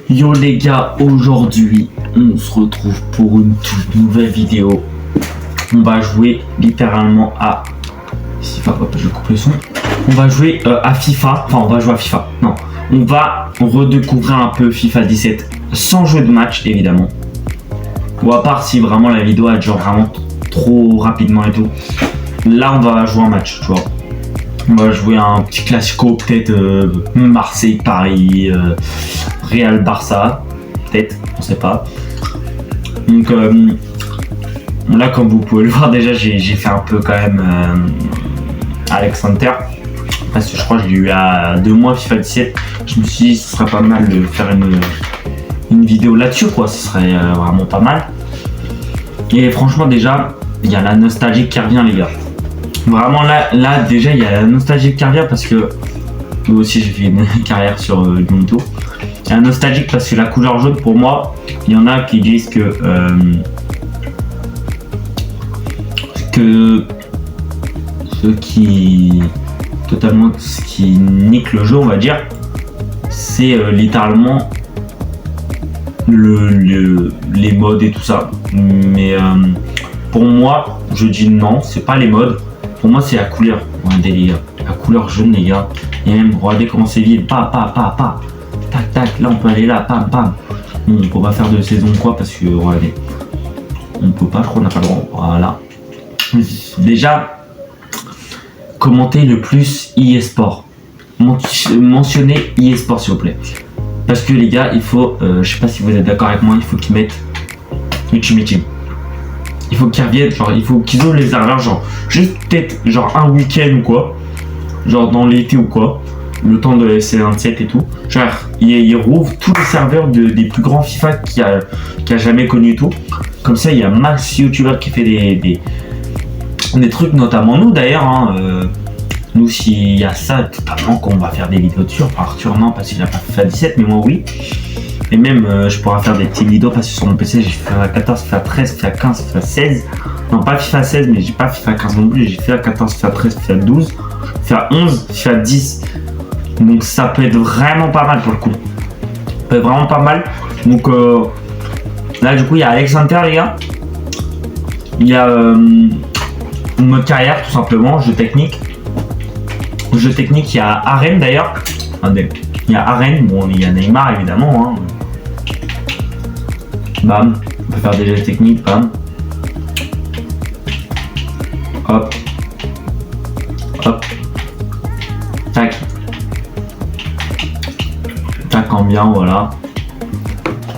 Yo les gars, aujourd'hui on se retrouve pour une toute nouvelle vidéo. On va jouer littéralement à FIFA. Hop, je coupe le son. On va jouer à FIFA. Enfin, on va jouer à FIFA. Non, on va redécouvrir un peu FIFA 17 sans jeu de match évidemment. Ou à part si vraiment la vidéo elle dure vraiment trop rapidement et tout. Là, on va jouer un match, tu vois. On va jouer un petit classico, peut-être Marseille-Paris, Real-Barça, peut-être, on sait pas. Donc là, comme vous pouvez le voir, déjà j'ai fait un peu quand même Alex Hunter, parce que je crois que je l'ai eu à 2 mois FIFA 17. Je me suis dit ce serait pas mal de faire une vidéo là-dessus, quoi. Ce serait vraiment pas mal. Et franchement, déjà, il y a la nostalgie qui revient, les gars. Vraiment là déjà il y a la nostalgie qui revient parce que moi aussi j'ai fait une carrière sur Ubuntu. Il y a la nostalgie parce que la couleur jaune pour moi, il y en a qui disent que ce qui nique le jeu, on va dire, c'est littéralement les modes et tout ça. Mais pour moi, je dis non, c'est pas les modes. Pour moi, c'est la couleur. Regardez les gars, la couleur jaune, les gars. Et même, regardez comment c'est vide. Tac, tac. Là, on peut aller là. Pam. Bon, on peut pas faire de saison quoi parce que regardez, on peut pas. Je crois qu'on n'a pas le droit. Voilà. Déjà, commentez le plus eSport. Mentionnez eSport s'il vous plaît. Parce que les gars, il faut. Je sais pas si vous êtes d'accord avec moi. Il faut qu'ils mettent Ultimate Team. Il faut qu'ils reviennent, genre il faut qu'ils ouvrent les serveurs, genre juste peut-être genre un week-end ou quoi, genre dans l'été ou quoi, le temps de la SC27 et tout. Genre ils rouvrent tous les serveurs des plus grands FIFA qu'il y a jamais connu et tout. Comme ça il y a max youtubeur qui fait des trucs, notamment nous d'ailleurs. Hein, nous s'il y a ça, totalement qu'on va faire des vidéos dessus. Enfin, Arthur non parce qu'il a pas FIFA 17, mais moi oui. Et même je pourrais faire des petites vidéos parce que sur mon PC j'ai fait FIFA 14, FIFA 13, FIFA 15, FIFA 16. Non pas FIFA 16 mais j'ai pas FIFA 15 non plus, j'ai fait FIFA 14, FIFA 13, FIFA 12, FIFA 11, FIFA 10. Donc ça peut être vraiment pas mal pour le coup. Ça peut être vraiment pas mal. Donc là du coup il y a Alex Hunter les gars. Il y a mode carrière tout simplement, jeu technique. Jeu technique, il y a Arène d'ailleurs. Attendez. Il y a Arène, bon il y a Neymar évidemment. Hein. Bam, on peut faire des jeux techniques, bam. Hop. Tac. Tac en bien, voilà.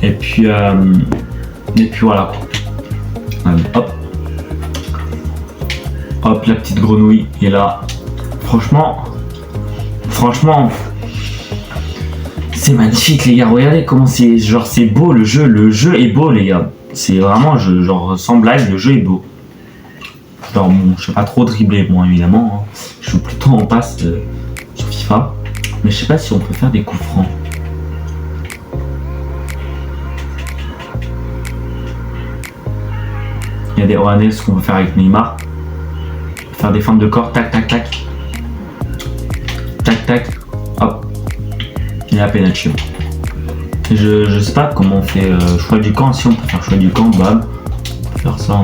Et puis voilà quoi. Hop. Hop, la petite grenouille est là. Franchement. C'est magnifique les gars, regardez comment c'est, genre c'est beau le jeu est beau les gars. C'est vraiment, genre sans blague, le jeu est beau. Genre bon, je sais pas trop dribbler moi évidemment, hein. Je joue plutôt en passe sur FIFA. Mais je sais pas si on peut faire des coups francs. Il y a des Oranais, ce qu'on peut faire avec Neymar. Faire des feintes de corps, tac. Tac, hop. Il y a Penaccio. Je sais pas comment on fait choix du camp. Si on peut faire choix du camp, bam. Faire ça,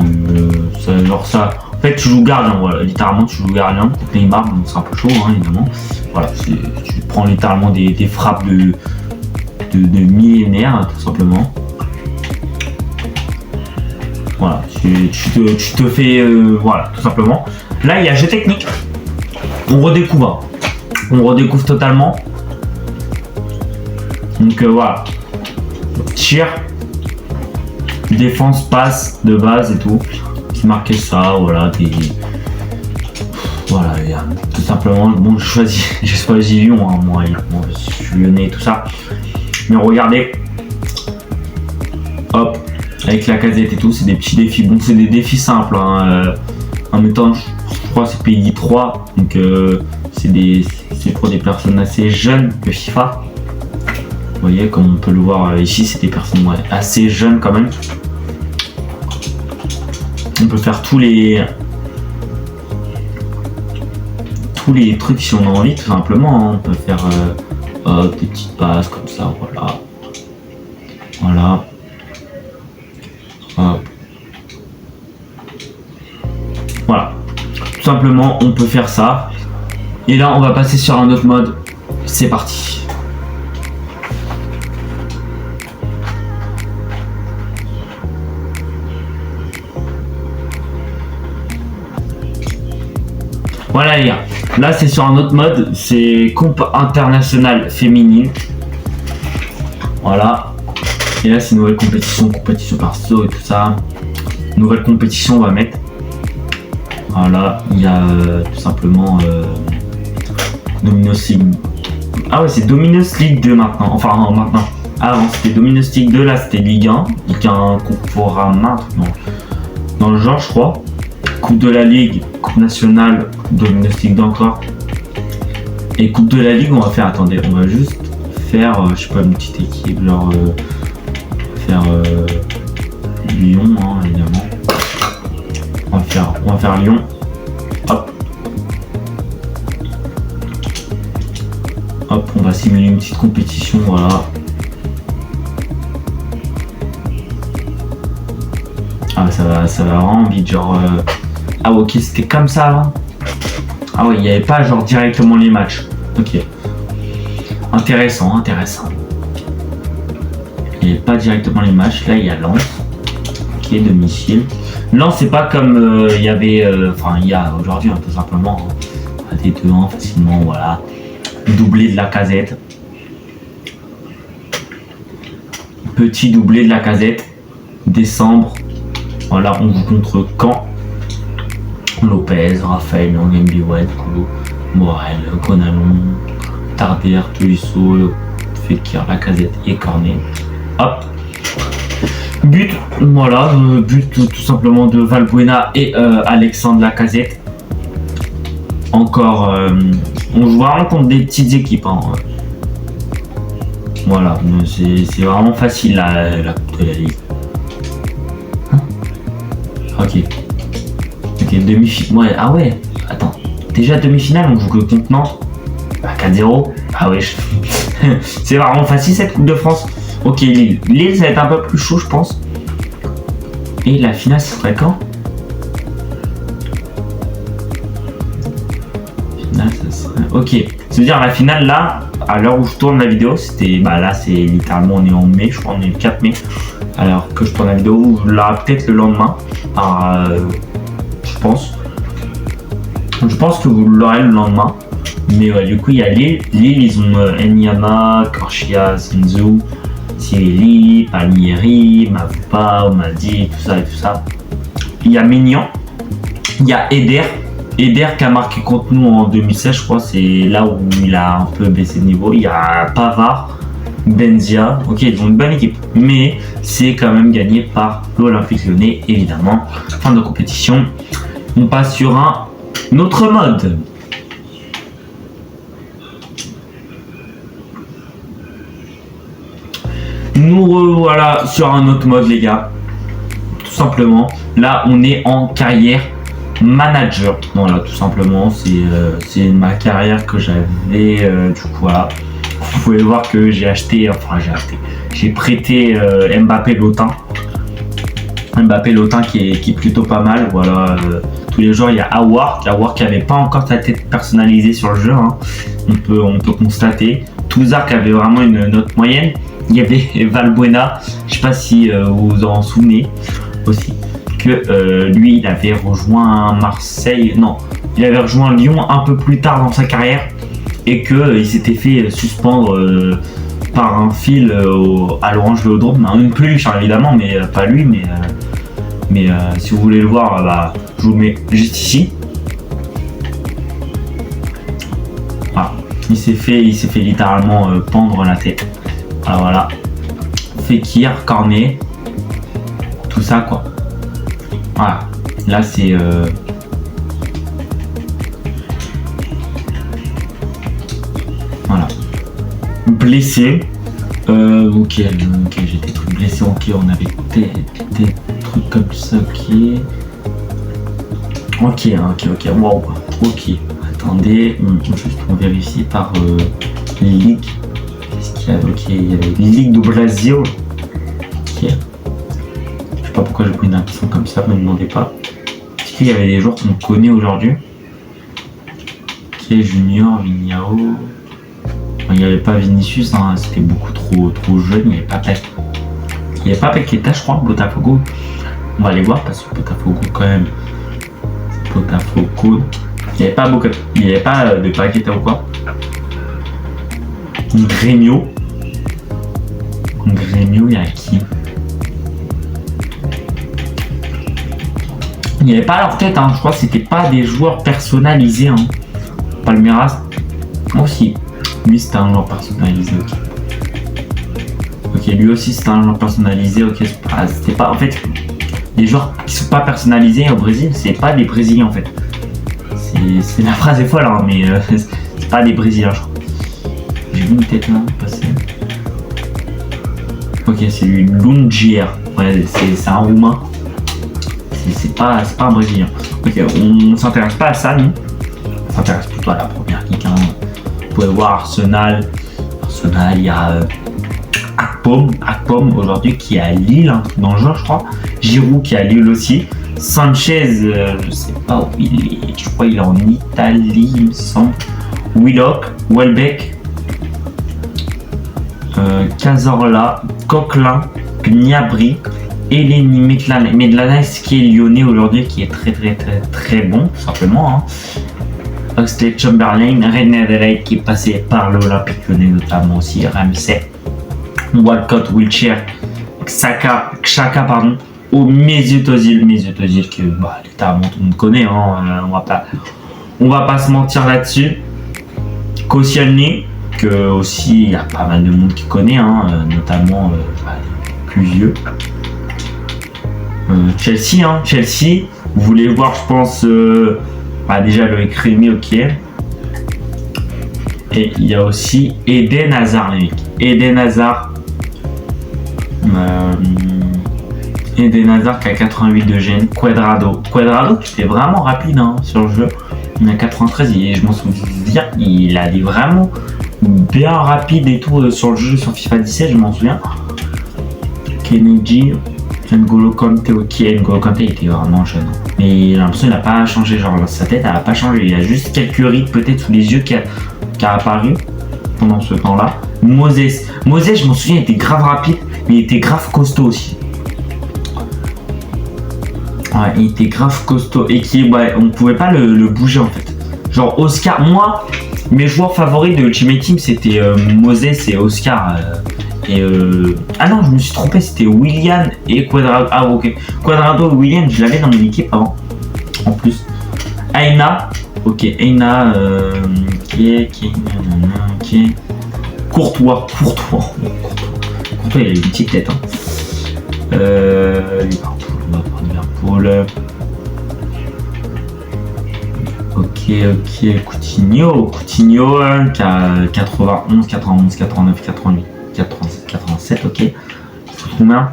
genre ça. En fait, tu joues gardien, voilà. Littéralement, tu joues gardien. Neymar, donc c'est un peu chaud, hein, évidemment. Voilà, tu prends littéralement des frappes de millénaires, tout simplement. Voilà, tu te fais, voilà, tout simplement. Là, il y a jeu technique. On redécouvre totalement. Donc voilà, tir, défense, passe de base et tout. C'est marqué ça, voilà, voilà, tout simplement. Bon, j'ai choisi Lyon, hein, moi, je suis lyonnais et tout ça. Mais regardez, hop, avec la casette et tout, c'est des petits défis. Bon, c'est des défis simples. Hein, en même temps, je crois que c'est pays 3, donc c'est pour des personnes assez jeunes de FIFA. Vous voyez, comme on peut le voir ici, c'est des personnes assez jeunes quand même. On peut faire tous les trucs si on a envie, tout simplement. Hein. On peut faire des petites passes comme ça, voilà. Voilà. Hop. Voilà. Tout simplement, on peut faire ça. Et là, on va passer sur un autre mode. C'est parti. Voilà les gars, là c'est sur un autre mode, c'est comp internationale féminine. Voilà. Et là c'est nouvelle compétition perso et tout ça. Nouvelle compétition on va mettre. Voilà, il y a tout simplement Dominos League. Ah ouais, c'est Dominos League 2 maintenant. Enfin non, maintenant. Avant c'était Dominos League 2, là c'était Ligue 1. Ligue 1 Conforama, dans le genre je crois. Coupe de la Ligue, Coupe nationale, Dominos League 2 encore. Et Coupe de la Ligue, on va faire, attendez, on va juste faire, je sais pas, une petite équipe, genre faire Lyon, hein, évidemment. On va faire Lyon. Hop. Hop, on va simuler une petite compétition, voilà. Ah ça va vraiment vite, genre ah ok, c'était comme ça avant. Ah ouais, il n'y avait pas genre directement les matchs. Ok. Intéressant. Il n'y avait pas directement les matchs. Là il y a Lens. Ok, domicile. Lens c'est pas comme il y avait, enfin il y a aujourd'hui tout simplement. Hein. Des 2-1 facilement, voilà. Doublé de la Casette. Petit doublé de la Casette. Décembre. Voilà, on joue contre Caen. Lopez, Raphaël, Ngambi-White, Kolo, Morel, Gonalon, Tarder, Tolisso, Fekir, Lacazette et Cornet. Hop. But, voilà, but tout simplement de Valbuena et Alexandre Lacazette. Encore, on joue vraiment contre des petites équipes. Hein. Voilà, c'est vraiment facile la Coupe de la Ligue. Hein, ok. Ok, demi-finale. Ouais, ah ouais, attends. Déjà demi-finale, on joue que contre Nantes. 4-0. Ah ouais, c'est vraiment facile cette Coupe de France. Ok, Lille. Lille, ça va être un peu plus chaud, je pense. Et la finale, ce serait quand? Finale, ça serait... Ok, ça veut dire la finale, là, à l'heure où je tourne la vidéo, c'était... Bah là, c'est littéralement, on est en mai, je crois, on est le 4 mai. Alors que je tourne la vidéo, vous l'aurez peut-être le lendemain. Je pense que vous l'aurez le lendemain. Mais du coup, il y a Lille. Lille, ils ont Enyama, Korchia, Zinzou, Sirili, Palmieri, Mavupa, Omadi, tout ça et tout ça. Il y a Mignan. Il y a Eder. Eder qui a marqué contre nous en 2016, je crois. C'est là où il a un peu baissé de niveau. Il y a Pavard, Benzia. Ok, ils ont une bonne équipe. Mais c'est quand même gagné par l'Olympique Lyonnais, évidemment. Fin de compétition. On passe sur un autre mode. Nous revoilà sur un autre mode, les gars. Tout simplement. Là, on est en carrière manager. Voilà, tout simplement. C'est ma carrière que j'avais. Du coup, voilà. Vous pouvez voir que j'ai acheté. Enfin, j'ai prêté Mbappé Lotin. Mbappé Lotin qui est plutôt pas mal. Voilà. Tous les jours, il y a Awar qui n'avait pas encore sa tête personnalisée sur le jeu. Hein. On peut constater. Touzard qui avait vraiment une note moyenne. Il y avait Valbuena, je sais pas si vous vous en souvenez aussi, que lui il avait rejoint Marseille, non, il avait rejoint Lyon un peu plus tard dans sa carrière et que il s'était fait suspendre par un fil à l'Orange Vélodrome, une peluche hein, évidemment, mais pas lui, mais si vous voulez le voir, bah, je vous le mets juste ici. Voilà. Il s'est fait littéralement pendre la tête. Alors voilà, Fekir, Cornet, tout ça quoi. Voilà, là c'est voilà, blessé. Ok, j'étais tout blessé. Ok, on avait des trucs comme ça. Ok, wow, ok. Attendez, juste on vérifie par Ligue. Ok, il y avait Ligue do Brasil. pas pourquoi j'ai pris une accent comme ça, me demandez pas. Est-ce qu'il y avait des joueurs qu'on connaît aujourd'hui? Ok, Junior, Vignao. Il n'y avait pas Vinicius, hein, c'était beaucoup trop jeune, il n'y avait pas Pep. Il n'y avait pas Paqueta, je crois, Botafogo. On va aller voir parce que Botafogo quand même. Botafogo. Il n'y avait pas de Paqueta ou quoi. Grêmio, il y a qui? Il n'y avait pas leur tête, hein. Je crois que c'était pas des joueurs personnalisés. Hein. Palmeiras, aussi. Lui c'était un joueur personnalisé, ok. Ok, lui aussi c'était un joueur personnalisé, ok. C'était pas, en fait, les joueurs qui sont pas personnalisés au Brésil, c'est pas des Brésiliens en fait. La phrase est folle, hein, mais c'est pas des Brésiliens, je crois. J'ai vu une tête là passer. Ok, c'est lui, Lungier. Ouais, c'est un Roumain. C'est pas un Brésilien. Ok, on s'intéresse pas à ça, nous. On s'intéresse plutôt à la première ligue. Hein. Vous pouvez voir Arsenal, il y a Akpom aujourd'hui qui est à Lille, hein, dans le jeu, je crois. Giroud qui est à Lille aussi. Sanchez, je sais pas où il est. Je crois qu'il est en Italie, il me semble. Willock, Welbeck. Cazorla, Coquelin, Gnabry, Eleni Medlanes qui est lyonnais aujourd'hui, qui est très bon, tout simplement. Hein. Oxlade Chamberlain, René qui est passé par l'Olympique Lyonnais notamment aussi, Ramsey, Walcott, Wilshere, Xhaka pardon, au Mesut Özil que littéralement tout le monde connaît, hein, on va pas se mentir là-dessus. Koscielny, que aussi il y a pas mal de monde qui connaît, hein, notamment les plus vieux. Chelsea, vous voulez voir, je pense, déjà le Rémy, ok. Et il y a aussi Eden Hazard, les mecs. Eden Hazard qui a 88 de gène. Cuadrado qui était vraiment rapide, hein, sur le jeu. Il a 93 et je m'en souviens, il a des vraiment bien rapide et tout sur le jeu sur FIFA 17, je m'en souviens. Kennedy, N'Golo Kanté, ok, N'Golo Kanté était vraiment jeune. Mais j'ai l'impression qu'il n'a pas changé, genre sa tête elle n'a pas changé, il y a juste quelques rides peut-être sous les yeux qui a apparu pendant ce temps-là. Moses, je m'en souviens, il était grave rapide, mais il était grave costaud aussi. Ouais, il était grave costaud et on ne pouvait pas le bouger en fait. Genre Oscar, moi, mes joueurs favoris de Ultimate Team c'était Moses et Oscar. Ah non, je me suis trompé, c'était Willian et Cuadrado. Ah ok, Cuadrado et Willian, je l'avais dans mon équipe avant. En plus, Aina, ok, Aina, qui est Courtois, il a une petite tête. Hein. Liverpool. Ok, Coutinho, hein, qui a 91, 89, 88, 87, 87, ok. Il faut combien?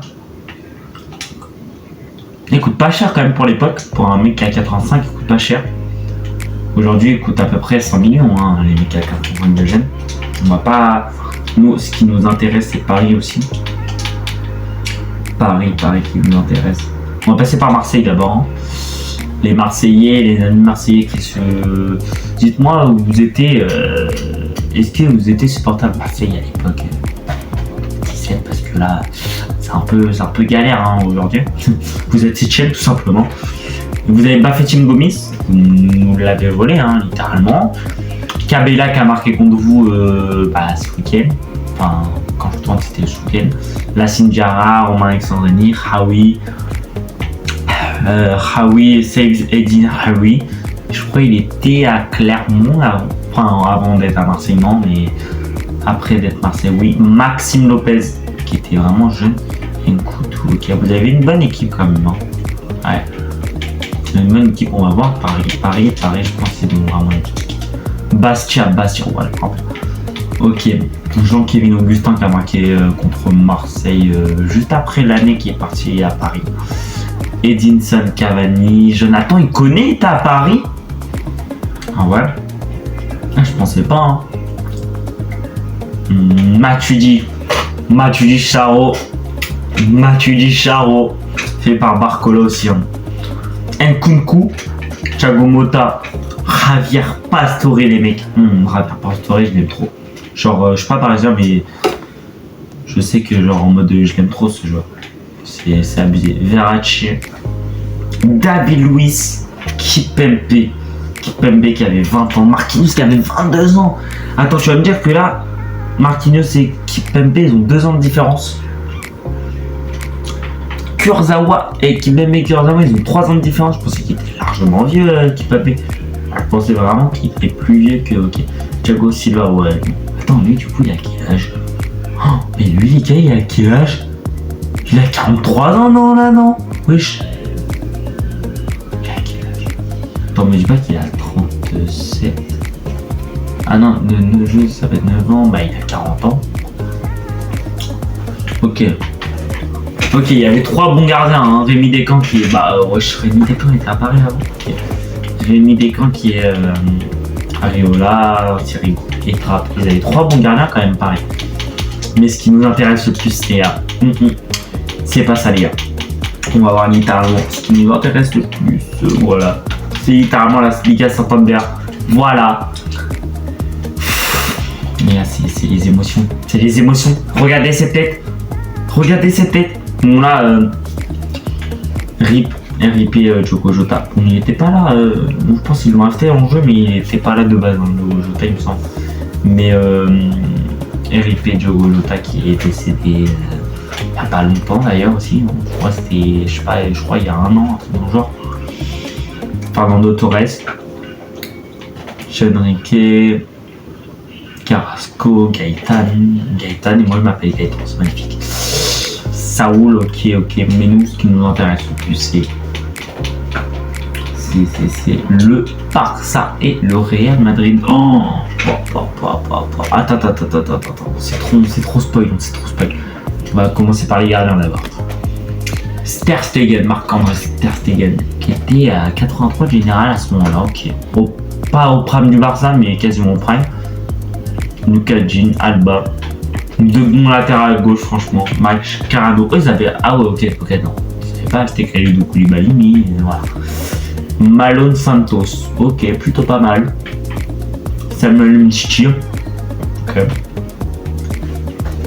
Il coûte pas cher quand même pour l'époque, pour un mec qui a 85, il coûte pas cher. Aujourd'hui, il coûte à peu près 100 millions, hein, les mecs qui a 85 de gène. On va pas. Nous, ce qui nous intéresse, c'est Paris aussi. Paris qui nous intéresse. On va passer par Marseille d'abord. Hein. Les Marseillais, les amis Marseillais qui se. Dites-moi où vous étiez. Est-ce que vous étiez supporter de Marseille à l'époque 17, parce que là, c'est un peu galère, hein, aujourd'hui. Vous êtes 7ème tout simplement. Vous avez Bafétim Gomis, vous nous l'avez volé, hein, littéralement. Cabella qui a marqué contre vous ce week-end. Enfin, quand je tourne, c'était ce week-end. Lassine Diarra, Romain Alexandrini, Haoui, Saves Edin Haoui. Je crois qu'il était à Clermont avant d'être à Marseille, non, mais après d'être Marseille, oui. Maxime Lopez, qui était vraiment jeune. Et ok, vous avez une bonne équipe quand même. Hein. Ouais. C'est une bonne équipe, on va voir. Paris, je pense que c'est vraiment une équipe. Bastia, voilà. Ok, Jean-Kévin Augustin qui a marqué contre Marseille juste après l'année qui est parti à Paris. Edinson Cavani, Jonathan, il connaît, il était à Paris. Ah ouais. Je pensais pas. Hein. Matuidi Charo. fait par Barcola aussi. Hein. Nkunku, Thiago Motta, Javier Pastore, les mecs. Javier Pastore, je l'aime trop. Genre, je sais pas par exemple, mais je sais que genre en mode je l'aime trop ce joueur. C'est abusé. Verratti, David Luiz, Kimpembe qui avait 20 ans, Marquinhos qui avait 22 ans. Attends, tu vas me dire que là, Marquinhos et Kimpembe, ils ont 2 ans de différence. Kurzawa et Kimpembe et Kurzawa, ils ont 3 ans de différence. Je pensais qu'il était largement vieux, Kimpembe. Je pensais vraiment qu'il était plus vieux que Thiago Silva. Ouais. Attends, lui, du coup, il a quel âge? Oh, mais lui, les gars, il a quel âge? Il a 43 ans, non, là, non? Wesh. Il a quel âge? Attends, mais je dis pas qu'il a 37. Ah non, ça va être 9 ans, bah il a 40 ans. Ok. Ok, il y avait 3 bons gardiens, hein. Rémi Descamps qui est... Bah, wesh, Rémi Descamps il était à Paris avant. Okay. Rémi Descamps qui est... Areola, Thierry et Trapp. Ils avaient 3 bons gardiens quand même, pareil. Mais ce qui nous intéresse le plus, les gars, c'est pas ça, les gars. On va voir littéralement ce qui nous intéresse le plus. Voilà. C'est littéralement la Liga Santander. Voilà. Mais là, c'est les émotions. C'est les émotions. Regardez cette tête. Regardez cette tête. Bon, là, RIP Diogo Jota. Bon, il était pas là. Je pense qu'ils l'ont acheté en jeu, mais il était pas là de base. Hein, Diogo Jota, il me semble. Mais RIP Diogo Jota qui est décédé il y a pas longtemps d'ailleurs aussi. Je crois que c'était, je sais pas, je crois il y a 1 an, un truc dans le genre. Fernando Torres, Henrique, Carrasco, Gaëtan, et moi je m'appelle Gaëtan, c'est magnifique. Saoul, ok, mais nous ce qui nous intéresse le plus c'est le Barça et le Real Madrid. Oh, attends, c'est trop spoil, On va commencer par les gardiens d'abord. Ter Stegen, Marc-André Ter Stegen, qui était à 83 de général à ce moment-là, ok. Pas au prime du Barça, mais quasiment au prime. Lucas Jean, Alba. 2 bons latérales à gauche, franchement. Mike Carrado. Ils avaient. Ah ouais, ok, non. C'était pas acheté Kalidou Koulibaly, mais voilà. Malone Santos, ok, plutôt pas mal. Samuel Umtiti,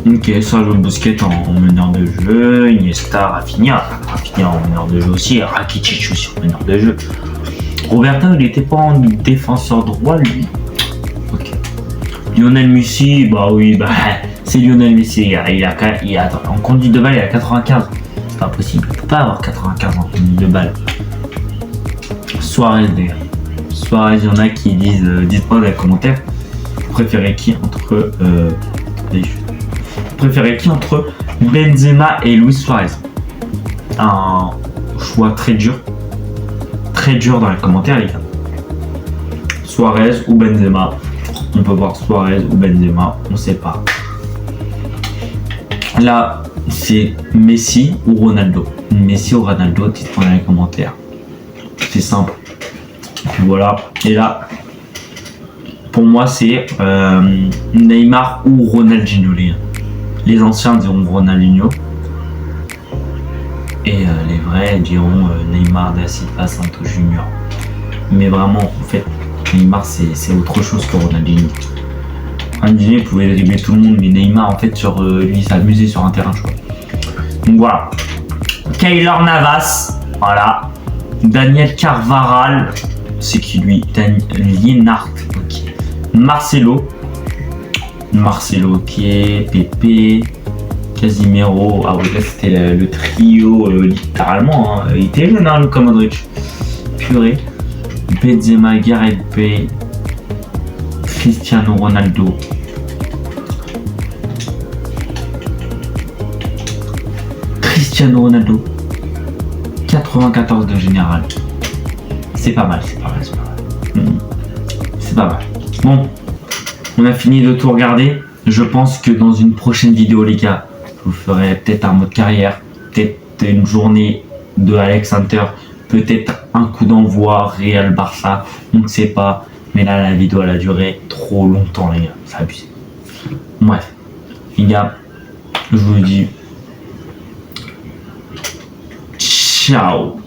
ok, Sergio Busquets en meneur de jeu, Iniesta, Rafinha en meneur de jeu aussi, Rakitic aussi en meneur de jeu. Roberto, il était pas en défenseur droit, lui. Ok. Lionel Messi, bah oui, c'est Lionel Messi, attends, en conduite de balle, il a 95. C'est pas possible, il peut pas avoir 95 en conduite de balle. Suarez, les gars. Suarez, il y en a qui disent, dites-moi dans les commentaires, vous préférez qui entre Benzema et Luis Suarez? Un choix très dur dans les commentaires, les gars. Suarez ou Benzema? On peut voir Suarez ou Benzema, on sait pas. Là, c'est Messi ou Ronaldo. Dites-moi dans les commentaires. C'est simple. Et puis voilà. Et là, pour moi, c'est Neymar ou Ronaldinho. Les anciens diront Ronaldinho. Et les vrais diront Neymar da Silva Santos Junior. Mais vraiment, en fait, Neymar, c'est autre chose que Ronaldinho. Ronaldinho pouvait dribbler tout le monde, mais Neymar, en fait, lui, il s'amusait sur un terrain, je crois. Donc voilà. Keylor Navas, voilà. Daniel Carvajal, c'est qui lui? Lienart, ok. Marcelo, ok. Pepe, Casimiro, ah ouais, là c'était le trio, littéralement, hein. Il était jeune, hein, Luka Modric. Purée. Benzema, Gareth Bale, Cristiano Ronaldo. Cristiano Ronaldo. 94 de général. C'est pas mal. C'est pas mal. Bon, on a fini de tout regarder. Je pense que dans une prochaine vidéo, les gars, je vous ferai peut-être un mode carrière, peut-être une journée de Alex Hunter, peut-être un coup d'envoi Real Barça, on ne sait pas. Mais là, la vidéo, elle a duré trop longtemps, les gars. C'est abusé. Bref, les gars, je vous dis Ciao.